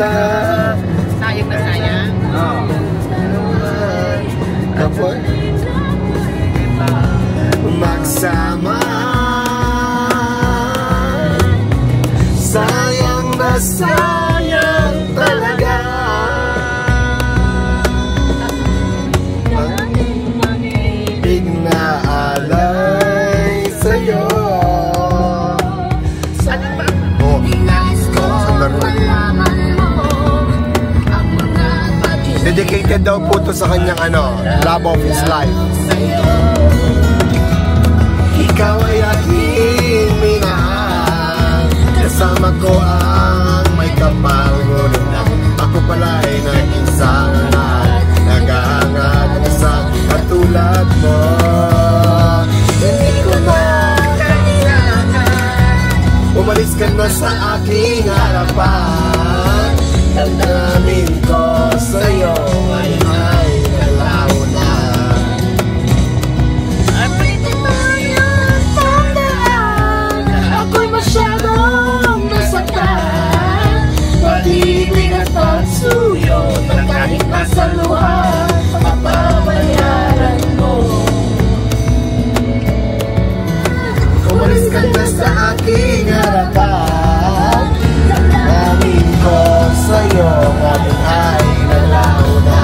Sayang na sayang. Kapag magsama, sayang na sayang talaga. Pag-ibig na alay sa'yo. Dedicated daw po ito sa kanyang love of his life. Ikaw ay aking minahal, kasama ko ang may kapal, ngunit ako pala ay nag-isang nag-aangad sa katulad mo. Hindi ko na kailangan umalis ka na sa aking harapan. Damdamin ko sa'yo ay nalaw na. Pwede tayong tandaan, ako'y masyadong nasaktan. Pag-ibig at pagsuyo na kahit nasa luha, mapapayaran mo. Umalis ka na sa aking harapan. Damdamin ko sa'yo ngayon ay nalaw na.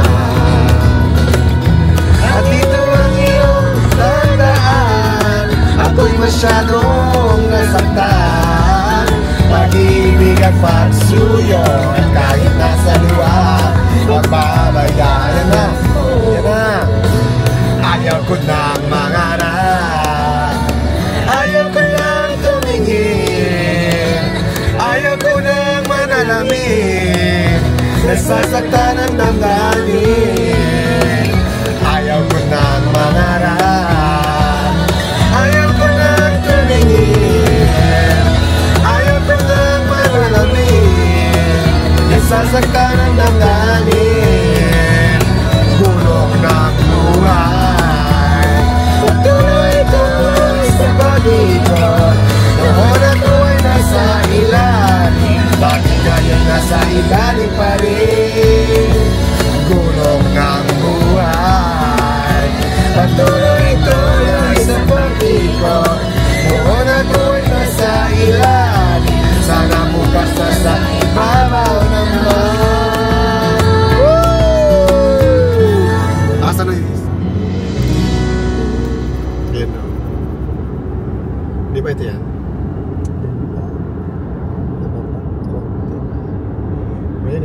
At dito ang iyong tandaan, ako'y masyadong nasaktan. Pag-ibig at pagsuyo at kahit nasa luha, magbabayaan na. Yan na. Ayaw ko nang mangarap, ayaw ko nang tumingin, ayaw ko nang manalamin, nasasaktan ang damdamin. Ayaw ko nang mangarap, ayaw ko nang tumingin, ayaw ko nang manalamin, nasasaktan ang damdamin. Bulok ng buhay, tuloy-tuloy sa pag-ikot, noon ako ay nasa ilalim, bakit ngayon nasa ilalim pa rin? Gulong ng buhay, patuloy-tuloy sa pag-ikot, noon ako ay nasa ilalim, sana bukas na sa ibabaw naman. Asa na yun? Yan o. Di ba ito yan?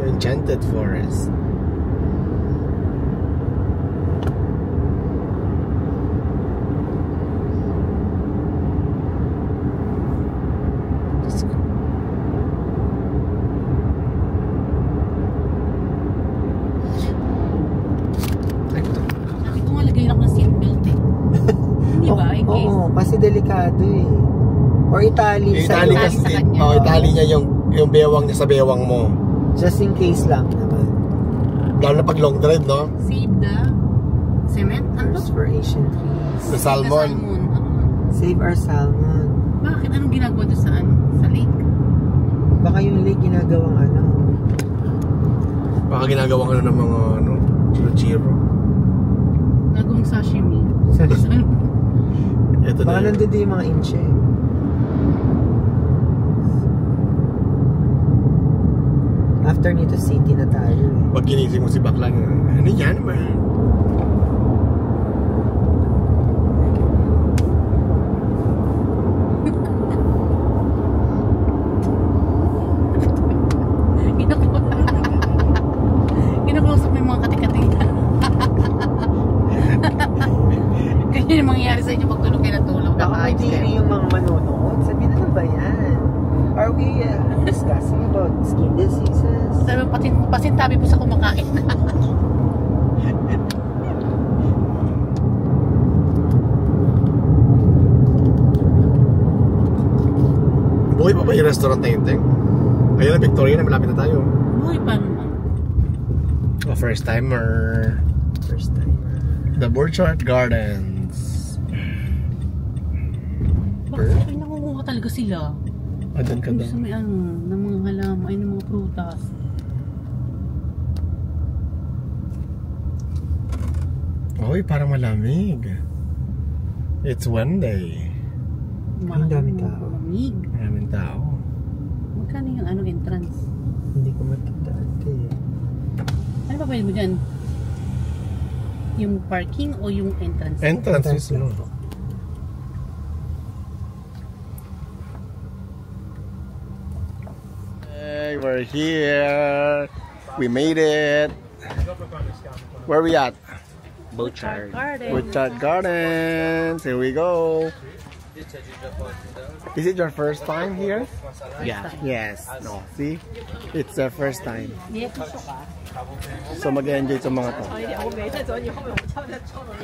Enchanted Forest. Let's go. Sabi ko nga lagay lang ng seatbelt eh. Hindi ba? Oo, kasi delikado eh. Or itali sa Itali kasi itali niya yung bewang niya sa bewang mo. just in case lang naman. Lalo na pag long drive, no? Save the cement? Ano? For Asian trees. The salmon. Save our salmon. Bakit? Anong ginagawa doon sa sa lake? Baka yung lake ginagawang Baka ginagawang ng mga chiro-chiro. Nagawang sashimi. Ito baka na. nandun din yung mga inche. After nito, city na tayo eh. Pag ginising mo si Baklang, ano yan ba? Kinaklausap mo yung mga kati-kati. Ganyan yung mangyayari sa inyo pag tulog kayo na tulog. Baka hindi yung mga manonood. Sabi na ba yan? Are we discussing about skin diseases? Sabi, pasintabi po sa kumakain na. Buhay pa ba yung restaurant na yun, Teng? Ayun na, Victoria na, malapit na tayo. Buhay pa naman. Oh, first timer. First timer. The Burchard Gardens. Bakit ay nangunguha talaga sila? Adan ka Hindi daw. sa may ng mga halaman, ay ng mga prutas. Uy, parang malamig. It's Wednesday. Ang daming tao. Malamig. Maraming tao. Magkano yung ano entrance? Hindi ko matataate. Ano ba pwede mo dyan? Yung parking o yung entrance? Entrance Entrance mismo. lang. Hey, we're here. We made it. Where we at? Bouchard. Butchart Gardens. Here we go. Is it your first time here? Yeah. Yes. No. See? It's their first time. Yes, gusto ka. So mag-enjoy itong mga to.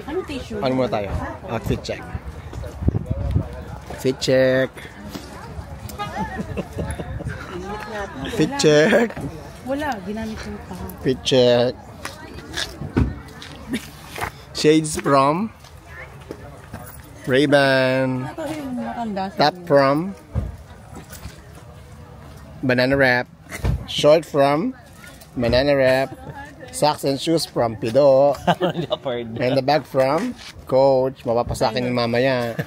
Ano t-shirt? Ano muna tayo? Outfit check. Fit check. Fit check. Wala, ginamit ko pa. Fit check. Shades from Ray-Ban. Ito yung matanda sa Top from Banana Wrap. Short from Banana Wrap. Socks and shoes from Pido. And the bag from Coach. Mapapasakin ni mamaya.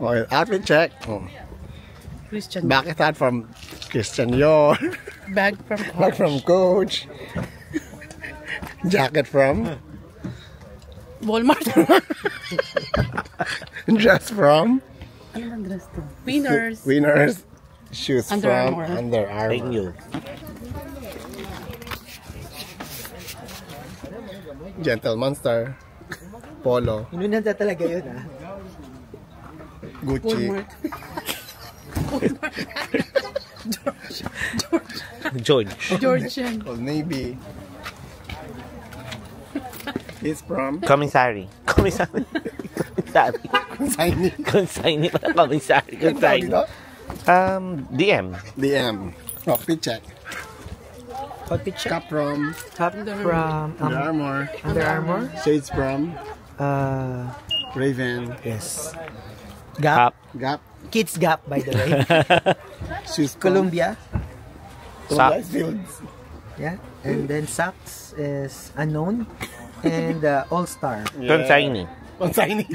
Okay, outfit check. Oh. Christian. Bucket hat from Christian Dior. Bag from Bag from Coach. Jacket from Walmart. Dress from Ano bang dress to? Winners. Winners. Shoes Under from Armour. Under Armour. Thank you. Gentleman Star. Polo. Inunan na talaga yun ah. Gucci. Walmart. George. Georgian. Old Navy. He's from Commissary. Commissary. Commissary. Consignee. Consignee pala. Commissary. Ang tawag dito? DM. DM. Outfit check. Outfit check. Cap from Top from Under Armour. Under Armour. Shades from Uh, Raven. yes. Gap. Gap. Kids Gap, by the way. Shoes from Columbia. Columbia Fields. Yeah. And then socks is unknown. And All-Star. Consignee. Consignee.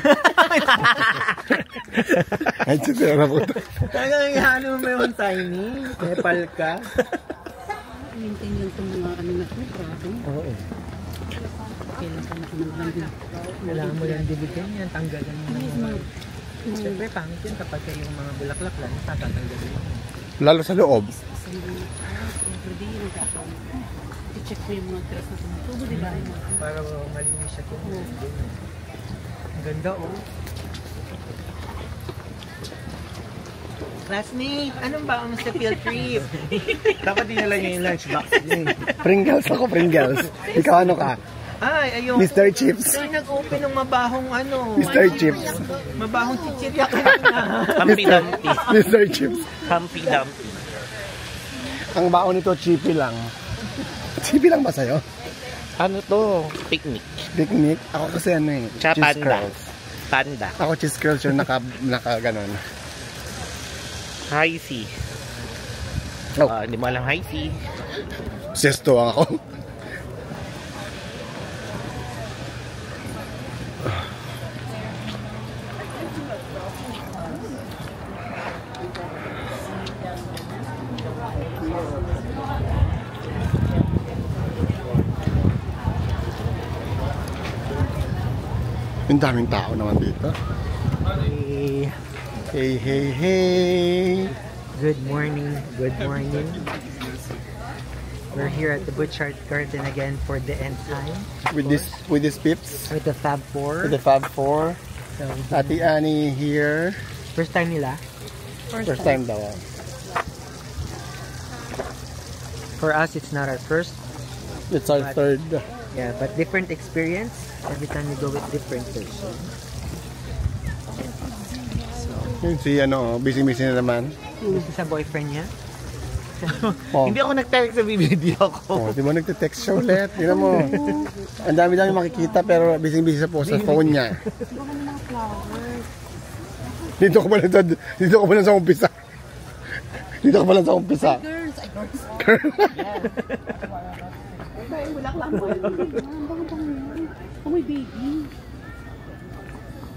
Ay, sisira po ito. Talagang ano mo yung tiny? Nepal ka? Maintain lang itong mga ano na ito. Grabe. Oo. Kailan ka nakinagandang. Kailangan mo lang dibigan yan. Tanggalan mo lang. Siyempre, pangit yun kapag yung mga bulaklak lang, tatatanggalin mo. Lalo sa loob. Everyday, i-check ko yung mga dress na tumutubo, di ba? Para malinis siya kung ang ganda, oh. Classmate, anong ba ang sa field trip? Dapat dinala niya yung lunchbox niya. Pringles ako, Pringles. Ikaw ano ka? Ay, ayun. Mr. Chips. Ito yung nag-open ng mabahong ano. Mr. Chips. Mabahong chichirya kanina. Humpy-Dumpty. Mr. Chips. Humpy-Dumpty. Ang baon nito, chippy lang. Chippy lang ba sa'yo? Ano to? Picnic. Picnic? Ako kasi ano eh. Tsaka cheese panda. curls. Panda. Ako cheese curls yung naka ganon. High C. Oh. Hindi mo alam high C. Sesto ang ako. Ang daming tao naman dito. Hey, Hey, hey, hey. good morning. Good morning. We're here at the Butchart Garden again for the end time. With this pips. With the Fab Four. With the Fab Four. So, Ate Annie here. first time nila. First time daw. For us, it's not our first. It's our third. Yeah, but different experience. Every time we go with different person. Yun si ano, busy-busy na naman. Gusto sa boyfriend niya. Oh. Hindi ako nag-text sa video ko. Oh, di ba nagte-text siya ulit? Tingnan mo. Ang dami-dami makikita pero busy-busy sa phone niya. Dito ko pa lang sa umpisa. Dito ko pa lang sa umpisa. Girls, I got Girl. Bulak lang po. Oh, may baby.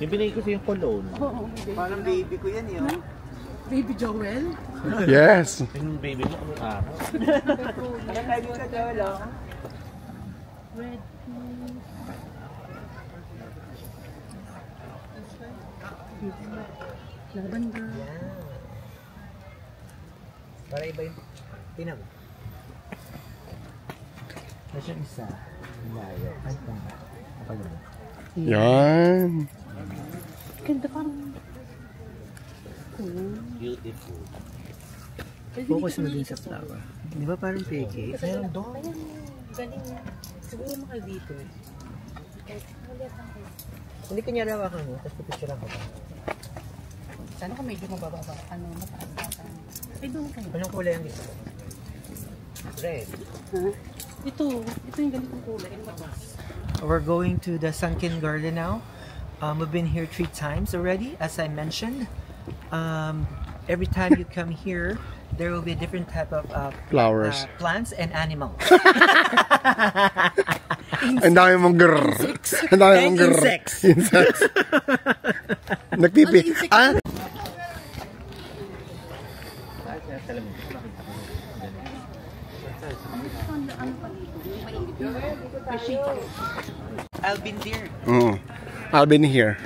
Yung binigay ko sa yung cologne. Oo, may baby. Parang baby ko yan yun. Baby Joel? Yes. Yung baby mo, ano araw? Parang baby ka daw lang. Red lavender. Para iba yung tinam. Nasaan isa? Layo. Ay, tama. Kapag naman. Yan. Ganda parang... Beautiful. Focus mo din sa flower. Di ba parang peke? Meron doon. Galing. Siguro mahal dito. Hindi kanya rawakan mo, tapos pipicture lang ko. Sana kung medyo mabababa. Ano, mataas. Ay, doon kayo. Anong kulay ang gusto? Red. Ha? Ito yung ganitong kulay. Ano ba? We're going to the sunken garden now. We've been here 3 times already, as I mentioned. Every time you come here, there will be a different type of Flowers. plants and animals. Ang dami mong grrr. Ang dami mong grrr. Insects. Insects. Nagpipi. Ah! Alvin deer. I've been here.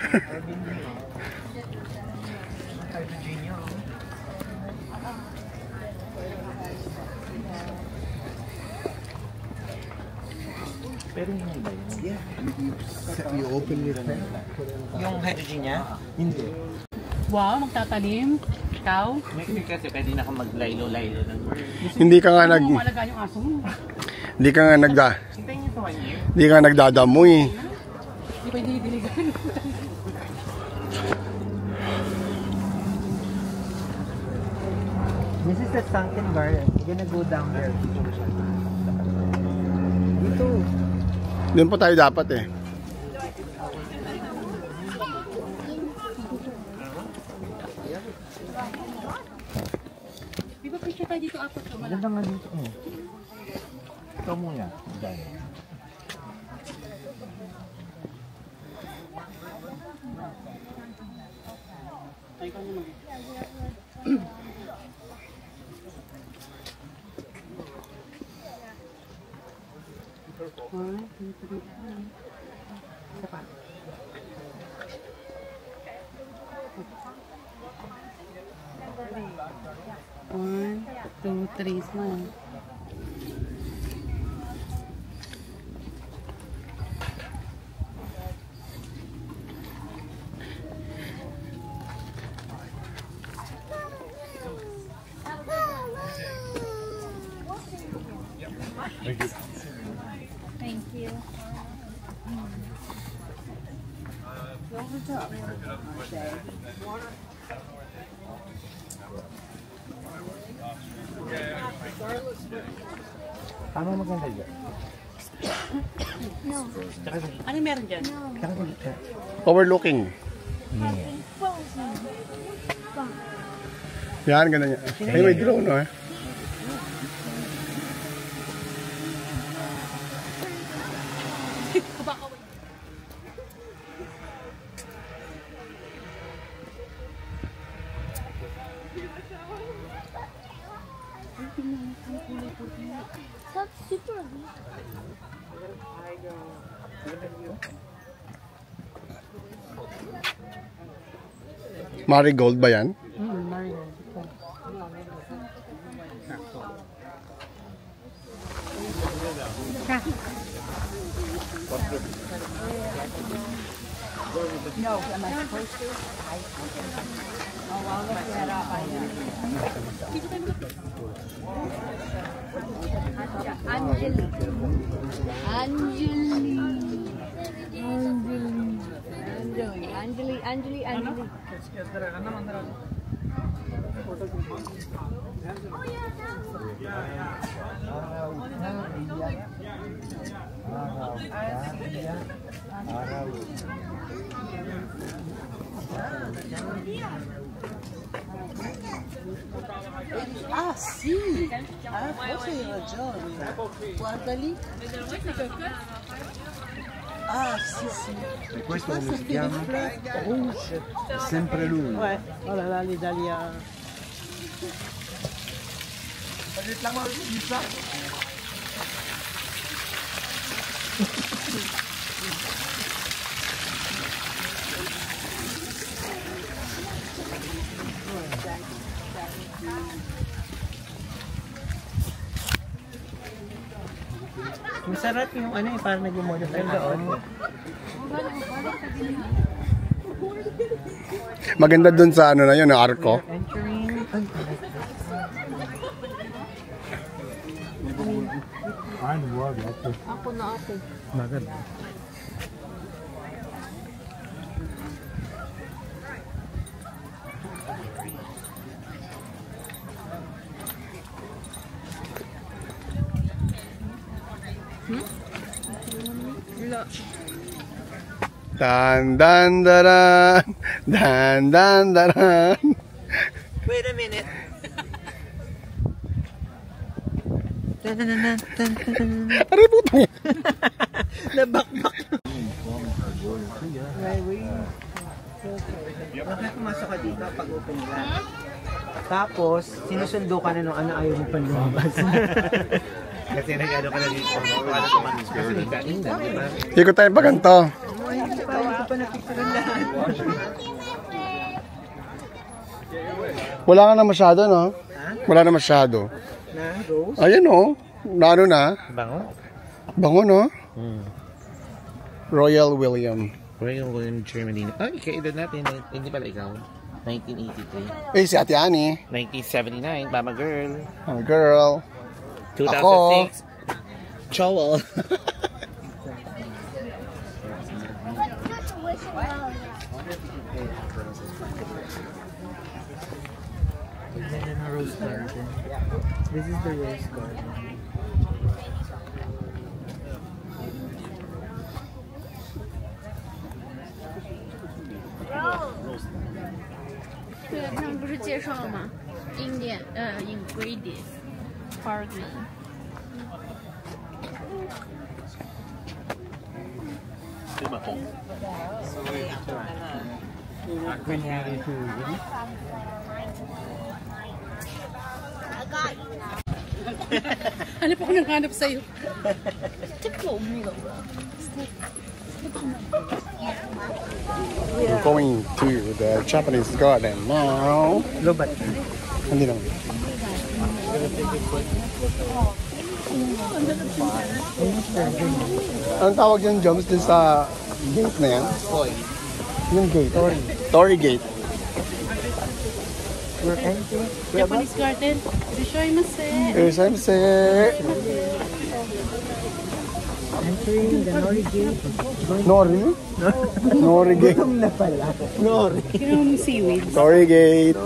Pero hindi ba yun? You open it. Yung hydrogen niya? Hindi. Wow, magtatanim. Ikaw? May kasi pwede na kang maglaylo-laylo ng bird. Hindi ka nga Ano mo malaga yung aso mo? hindi ka nga Hintayin niyo sa 1 year. hindi ka nagdadamoy. Hindi pa dinidiligan. This is the sunken garden. You're gonna go down there. Dito. Doon po tayo dapat eh. Di ba picture tayo dito apat ko? Maganda nga dito. Ikaw muna. Diyan. Ay, ikaw naman. One, two, three. Isa pa. One, two, three. Smile. Thank you. Tama maganda dyan. Ano meron dyan? Overlooking. Yan, ganda niya. Ay, may drone, no? That's super. Marigold ba yan? Marigold. Anjali. Ah, sim! Ah, você, John. Guarda ali. E questo come si chiama? È sempre lui. Allora, l'Italia. Masarap yung ano eh, parang nag-modify doon. Maganda dun sa ano na yun, arko. Entering. Ako na ate. Maganda. Dan dan daran, dan dan daran. Wait a minute. Aray putang. Nabakbak. Bakit pumasok ka dito pag open nila? Tapos, sinusundo ka na nung ano ayaw mo pang lumabas. Kasi nag-ano ka na dito. Ano sa manis? Kasi nagkainda, di ba? Ikot tayo pa ganito. Hindi ko pa napicturean lahat. Wala ka na masyado, no? Wala na masyado. Na, Rose? Ayan, no? Ano na? Bango? Bango, no? Royal William. Royal William Germany. Ay, kaedad natin. Hindi pala ikaw. 1983. Eh, si Ate Annie. 1979, Mama Girl. Oh, girl. 2006, Joel. Rose garden. This is the rose garden. Rose. 对，他们不是介绍了吗？ingredient, parsley. Ano po ko nanghanap sa'yo? We're going to the Japanese garden now. Lobat. Hindi lang. Anong tawag yung jumps din sa gate na yan? Yung gate. Torii Gate. We're entering. Japanese garden. Irashaimase. Irashaimase. Entering the Nori Gate. Nori? Nori Gate. Na pala. Nori. Yung seaweed. Torii Gate.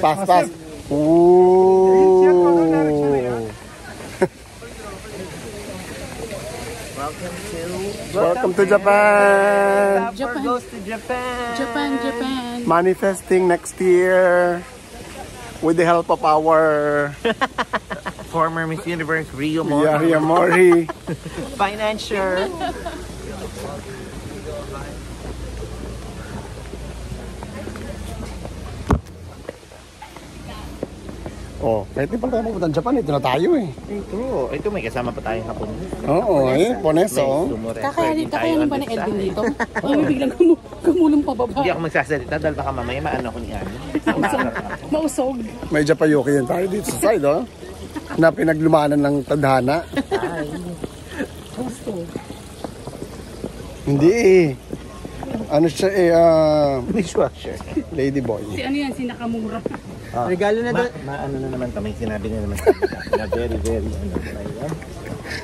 Pass, pass. Ooh. Welcome to Japan. Japan goes to Japan. Japan. Manifesting next year with the help of our Former Miss Universe, Rio Mori. Ria Mori. Financier. Oh, kahit di pa tayo pupunta ng Japan, ito na tayo eh. Ito may kasama pa tayong hapon. Oo, ayun, Poneso. Kakayanin ba ni Edwin dito? O may biglang kumulong pababa? Hindi ako magsasalita dahil baka mamaya maano ko ni Ano. Mausog. May Japayuki yan tayo dito sa side, oh. Na pinaglumanan ng tadhana. Hindi eh. Ano siya eh, Dishwasher. ladyboy. Si ano yan, si Nakamura. Regalo na doon. Ano na naman kami, sinabi na naman kami na very, very,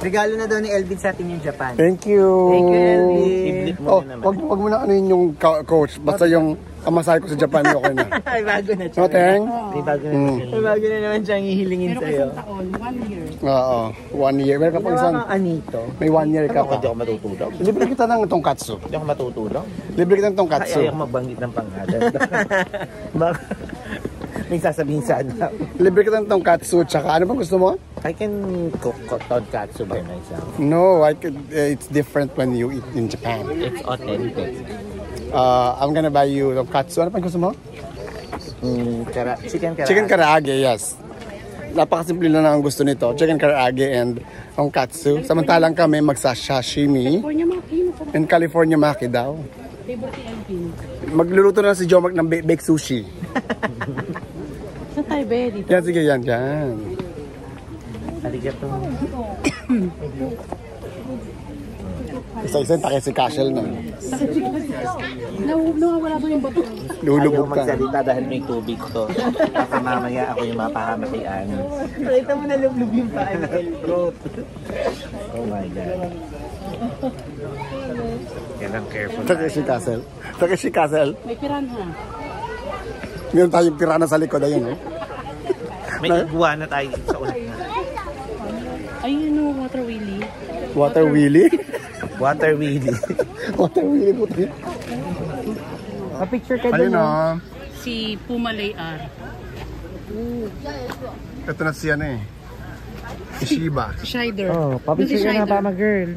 Regalo na daw ni Elvin sa atin yung Japan. Thank you. Thank you, Elvin. I-blip mo Oh, na naman. wag mo na ano yun yung coach. Basta yung kamasahe ko sa Japan, okay na. Ay, bago na siya. No, Teng? May bago na naman. Ay, bago na naman siyang hihilingin Meron ka sa'yo. isang taon, 1 year. Oo, 1 year. Meron ka pang Ginawa isang, kang anito. may 1 year ka Ako pa. hindi ako matutulog. Libre kita ng tongkatsu. Hindi ako matutulog. Libre kita ng Ay, tongkatsu. ayaw magbanggit ng pangalan. Baka may sasabihin sana. Libre kita ng tongkatsu. Tsaka ano bang gusto mo? I can cook tonkatsu by myself. No, I could. It's different when you eat in Japan. It's authentic. I'm gonna buy you tonkatsu. Ano pa gusto mo? Chicken karaage. Chicken karaage, yes. Napakasimple lang ang gusto nito. Chicken karaage and tonkatsu. Samantalang kami magsashashimi. California Maki. Masarap. And California Maki daw. Favorite ni Elvin. Magluluto na si Jomark ng baked sushi. Saan tayo ba dito? Yan, sige, yan. Arigato. Isa-isa takay si Cashel na. Nawawala ba yung bato? Ayaw Lulubog ka. magsalita dahil may tubig to. Baka mamaya ako yung mapahamatian. Nakita mo na lublub yung paan. Oh my God. Yan ang careful. Takay si Cashel. May piranha. Meron tayong pirana sa likod. Ayun, oh. May iguana tayo sa ulit na. Ayun, no, water willy. Water wheelie. Water wheelie. Water wheelie po tayo. Pa-picture ka Ayun, doon. oh. Si Puma Layar. Ito na siya na eh. Si Shiba. Shider. Oh, pa-picture ka na, Mama girl.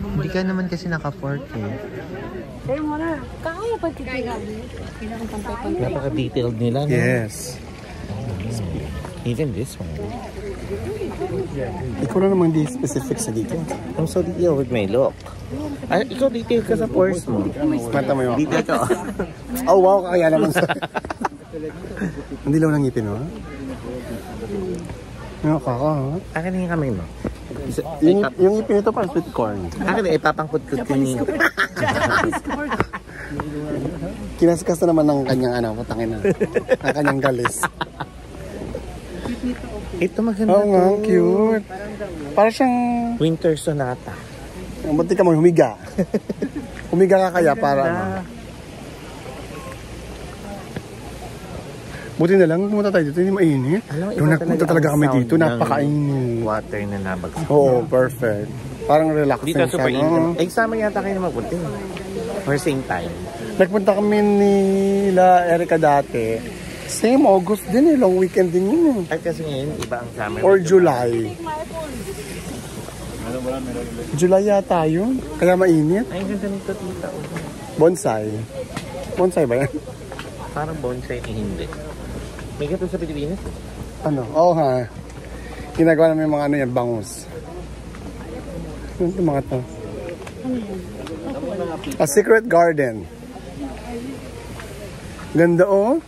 Hindi ka naman kasi naka-fork eh. Kaya pa titigan. Napaka-detailed nila, no? Yes. Even this one. Ikaw na naman di specific sa dito. I'm so detailed with my look. Ay, ikaw detailed ka sa pores mo. Mata mo yun. Detailed ka. Oh wow, kaya naman sa... Hindi lang ng ngipin, oh. Ano ka, ha? Akin na yung kamay mo. Yung ngipin ito parang sweet corn. Akin na ipapangkut-kut ko niyo. Kinaskas na naman ng kanyang putangin na. Ang kanyang galis. Ito maganda Oo nga, ang cute. Parang siyang... Winter sonata. Ba't di ka mo humiga? Humiga ka kaya para ano? Buti na lang, pumunta tayo dito, hindi mainit. Alam mo, Yung iba nagpunta talaga talaga ang kami sound dito, ng napakainit. Water na nabagsak. Oo, perfect. Parang relaxing Dito siya, super no? init. Eh, sama yata kayo na magpunta. For same time. Nagpunta kami nila Erica dati. Same August din eh, long weekend din yun eh. Ay, kasi ngayon, iba ang summer. Or July. July yata yun. Kaya mainit. Ay, ganda nito, tita. Bonsai. Bonsai ba yan? Parang bonsai eh, hindi. May gato sa Pilipinas. Ano? Oo ha. Ginagawa namin yung mga ano yan, bangus. Ano ito mga to? A secret garden. Ganda oh.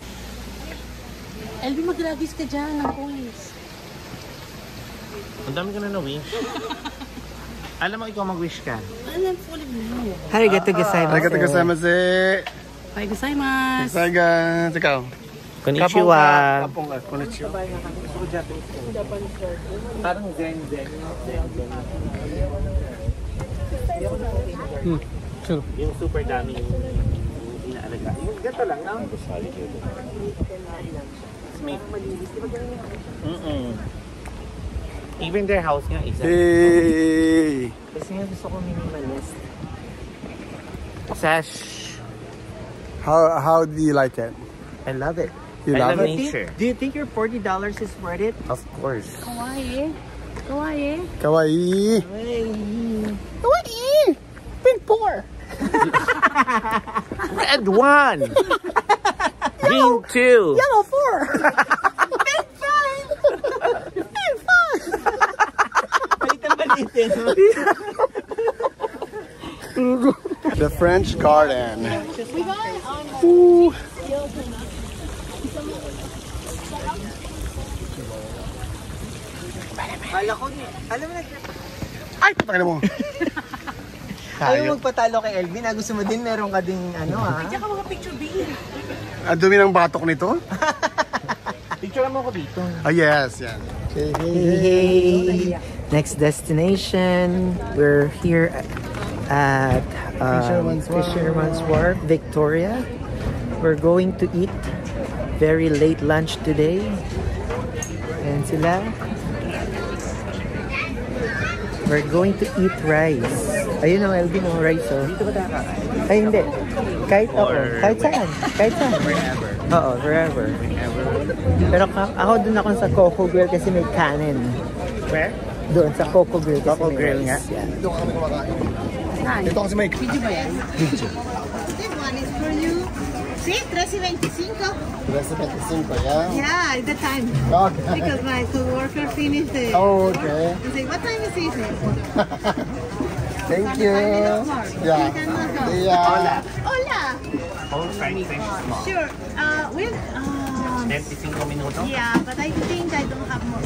Elvin, mag-ragis ka dyan ng points. Ang dami ka na na-wish. Alam mo, ikaw mag-wish ka. Alam, fully blue. Arigato gozaimasu. Arigatou gozaimasu. Bye, gozaimasu. Saiga. Ikaw. Konnichiwa. Kapong ka. Konnichiwa. Parang zen. Sure. Yung super dami yung inaalaga. Yung gato lang, no? Even their house nga isa. Hey. Kasi nga gusto ko minimalist. Sash. How do you like it? I love it. You I love love it? nature. Do you think your $40 is worth it? Of course. Kawaii. Kawaii. Kawaii. Kawaii. Pink four. Red 1. Green 2. Yellow four. The French Garden. Ooh. Alam mo na, Ay, patay mo. ayaw mo magpatalo kay Elvin. Gusto mo din, meron ka ding ano ha. Diyan ka mga picture B. Ang dumi ng batok nito. Picture mo ako dito. Ah, yes, yan. Hey. Next destination. We're here at Fisherman's Wharf, Victoria. We're going to eat very late lunch today. And sila. We're going to eat rice. Ayun ang LB no, rice oh. Dito ba nakakain? Ay hindi. Kahit ako. Or- Kahit saan. Kahit saan. Forever. Oo, forever. Pero ako dun ako sa Coco Grill kasi may kanin. Where? Doon sa Coco Grill kasi Coco may Grill rice. nga. Yeah. Dito kami kumakain. Ay, Ito kasi may... video ba yan? This one is for you. See, 13.25. Rest 25, yeah? Yeah, at the time. Okay. Because my co-worker finished it. Oh, okay. I say, what time is it? Thank you. Yeah. Hola. Whole fried fish small. Sure. Well, 25 minutos. yeah, but I think I don't have more.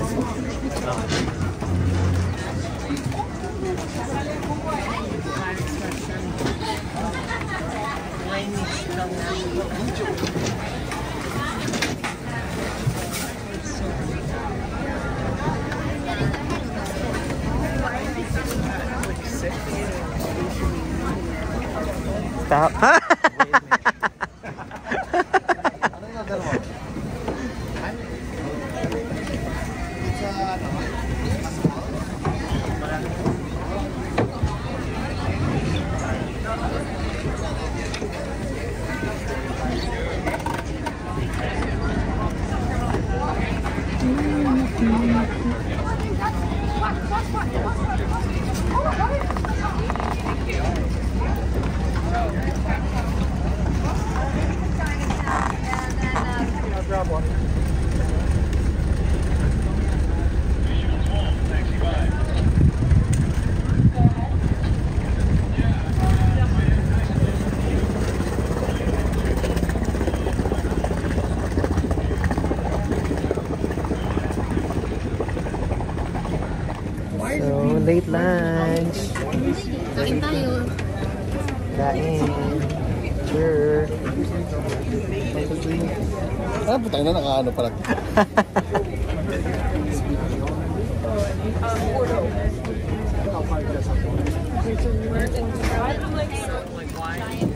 Stop. So, late lunch. Kain tayo. Kain. Sure. Ah, putang na, nakaano pala.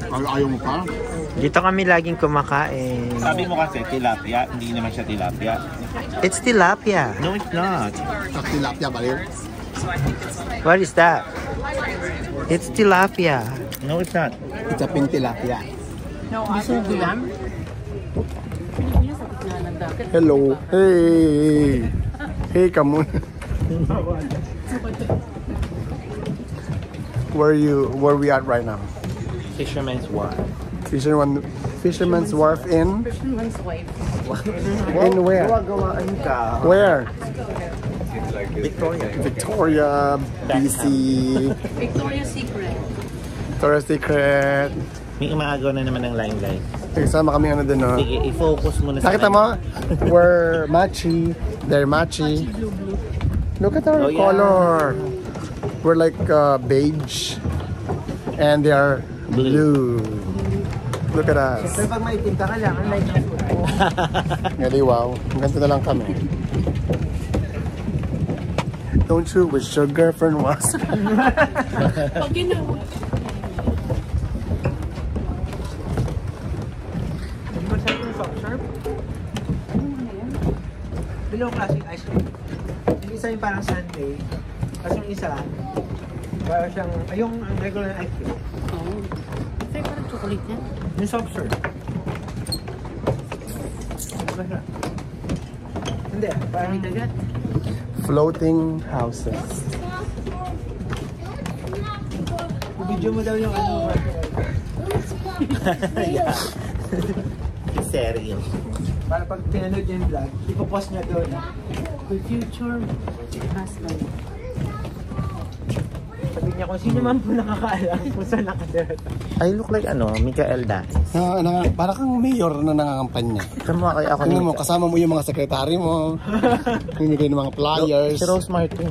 Ayaw mo pa? Dito kami laging kumakain. Sabi mo kasi tilapia, hindi naman siya tilapia. It's tilapia. No, it's not. Sa tilapia ba rin? What is that? It's tilapia. No, it's not. It's a pink tilapia. Bisugo yan? Hindi sa gitna ng dagat. Hello. Hey. Hey, come on. Where we at right now? Fisherman's Wharf. Fisherman's Wharf in? Fisherman's wife. In where? Gawaan ka. Where? Victoria. Victoria, BC. Victoria's Secret. Victoria's Secret. May umaagaw na naman ng limelight. Kasama kami ano dun, no? Sige, i-focus mo na sa Nakita mo? We're matchy. They're matchy. Look at our Oh, yeah. color. We're like beige. And they are blue. Look at us. Pero pag maitim ka, kailangan like ng food mo. Ngayon, wow. Ganito na lang kami. Don't you wish your girlfriend was? Pag ginawa. Hindi mo sabi yung soft serve? Bilong classic ice cream. Yung isa yung parang sundae. Tapos yung isa, parang siyang, yung regular ice cream. Oo. Sa'yo parang chocolate yan. Yung soft serve. Diba siya? Hindi, parang May dagat. Floating houses. video mo daw yung ano. Yeah. Seryo. Para pag pinanood niya yung vlog, ipopost niya doon. My future husband. Sabi niya kung sino man po nakakaalam kung saan nakatira. I look like ano, Mikael Daz. Para kang mayor na nangangampanya. Tama kaya ako Tingnan mo, kasama mo yung mga sekretary mo. Bumigay ng mga flyers. Si Rosemar to.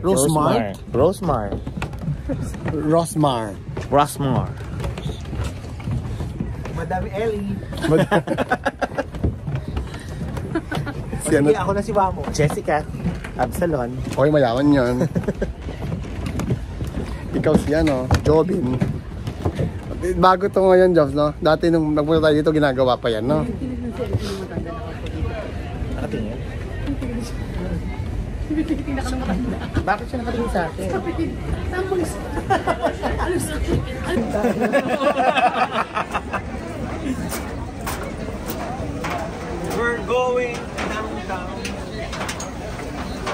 Rosemar? Rosemar. Rosmar. Rosemar. Madam Ellie. Si ano? Sige, ako na si Wamo. Jessica. Absalon. Okay, mayaman yun. Ikaw si ano, Jobin. Bago to ngayon, Jobs, no? Dati nung nagpunta tayo dito, ginagawa pa yan, no? Nakatingin. Bakit siya nakatingin sa akin? We're going downtown.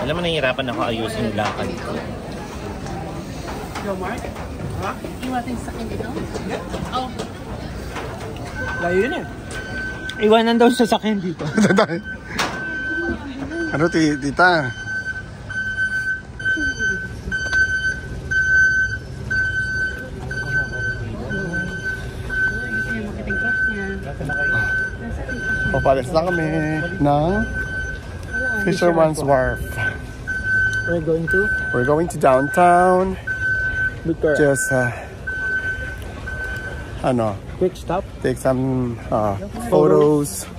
Alam mo, nahihirapan ako ayusin yung lakad ko. Go, Mark? Ha? Iwatin sa akin dito? Oh. Layo yun eh. Iwanan daw siya sa akin dito. Ano, tita? Gusto niya makita yung crush niya. Papalis na kami ng Fisherman's Wharf. We're going to downtown. Victoria. Just, Quick stop. take some photos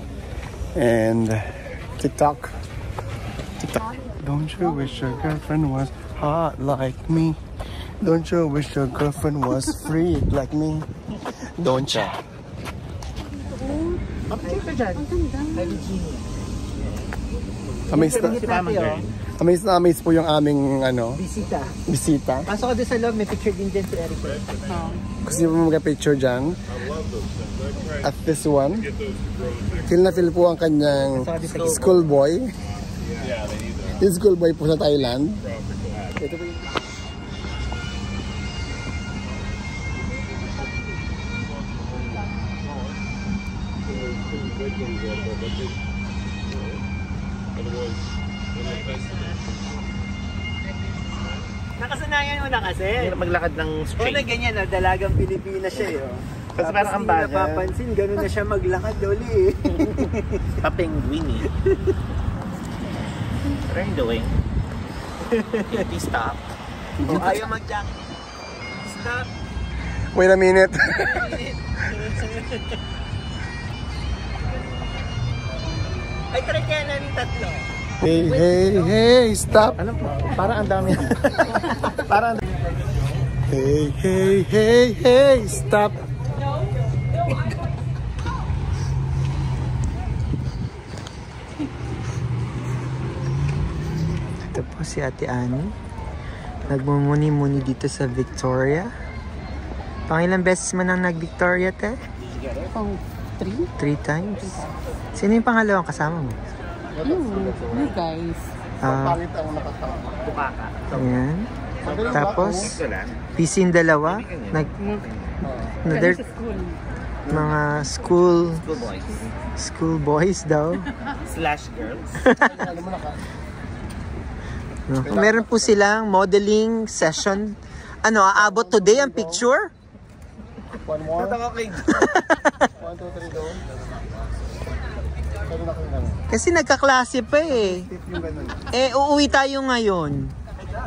and TikTok. Don't you wish your girlfriend was hot like me? Don't you wish your girlfriend was free like me? Don't you? Amazed na amazed po yung aming bisita. Pasok ka doon sa loob, may picture din dyan si Eric. Gusto mo mag-picture dyan? At this one, feel na feel po ang kanyang schoolboy. Yung schoolboy po sa Thailand. Ito po yung... Nakasanayan mo na kasi. Hirap maglakad ng straight. Una ganyan, dalagang Pilipinas siya eh. Kasi parang ang bagal. Napapansin, gano'n na siya maglakad uli eh. Pa-penguin eh. What are you doing? Please stop. Ayaw mag-jacket. Stop. Wait a minute. Ay, try kaya namin tatlo. Hey, stop. Ano po? Parang ang dami. Parang Hey, stop. Ito po si Ate Annie. Nagmumuni-muni dito sa Victoria. Pangilang beses man ang nag-Victoria, te? Pang 3? 3 times. Sino yung pangalawang kasama mo? You guys. bukaka. Ayan. Tapos, pisin dalawa. Another, mga school boys daw. Slash girls. Meron po silang modeling session. Ano, aabot today ang picture? One more. 1, 2, 3 doon. Kasi nagkaklase pa eh. Uuwi tayo ngayon.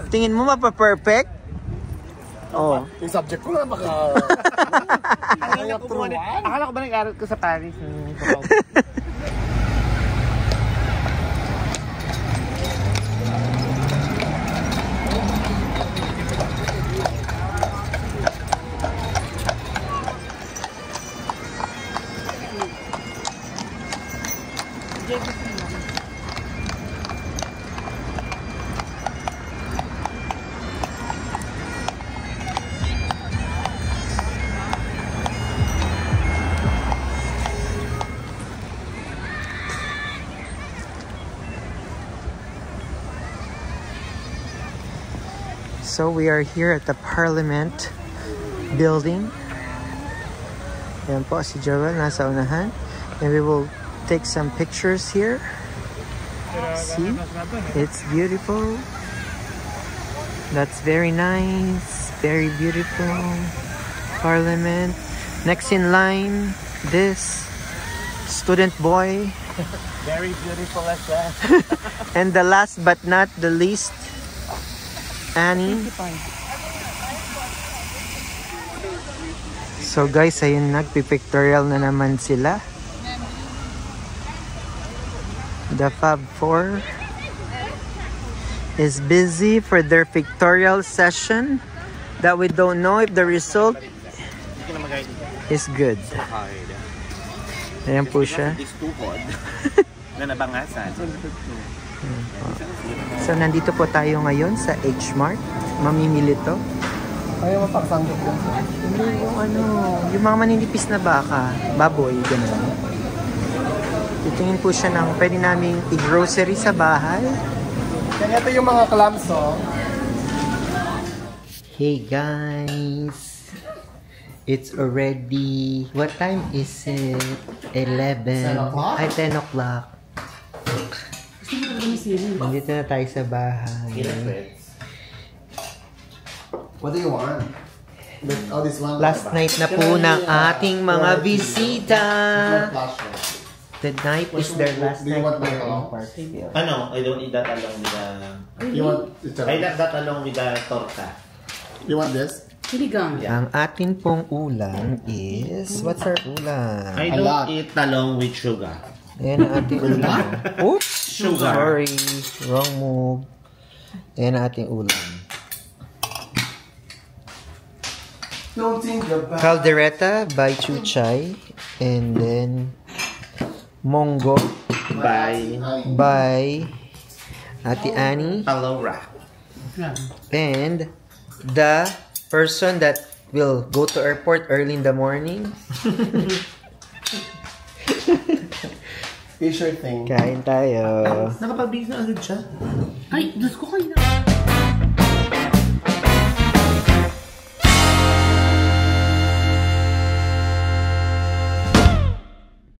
Tingin mo mapa-perfect? Oh. Yung subject ko na baka... Akala ko ba nag-aral ko sa Paris? So we are here at the Parliament building. Ayan po si Joel nasa unahan. And we will take some pictures here. See? It's beautiful. That's very nice. Very beautiful. Parliament. Next in line, this student boy. Very beautiful as that. And the last but not the least, Annie. So guys, ayun, nagpipictorial na naman sila. The Fab Four is busy for their pictorial session that we don't know if the result is good. Ayan po siya. Na nabangasan. So, nandito po tayo ngayon sa H-Mart. Mamimili to. Ayaw mo paksandok yan. Hindi, yung mga maninipis na baka, baboy, gano'n. Titingin po siya ng pwede naming i-grocery sa bahay. Kaya ito yung mga clams, oh. Hey guys! It's already... What time is it? 11. 10 o'clock? Ay, 10 o'clock. Gusto mo talaga sili. Nandito na tayo sa bahay. What do you want? Oh, this one? Last night na po ng ating mga bisita. The night is their last Do you night want here in macarons? Parkville. I don't eat that along with the... You want I like that along with the torta. You want this? Sinigang. Ang atin pong ulam is... What's our ulam? I A lot. don't eat along with sugar. Ayan ang ating ulam. Oops! Sugar. Sorry. Wrong move. Ayan ang ating ulam. Don't think about Caldereta by Chuchay. And then... Mongo By by Ate Annie. Alora. And the person that will go to airport early in the morning. Fisher thing. Kain tayo. Nakapag-big na agad siya. Ay, Diyos ko kayo na.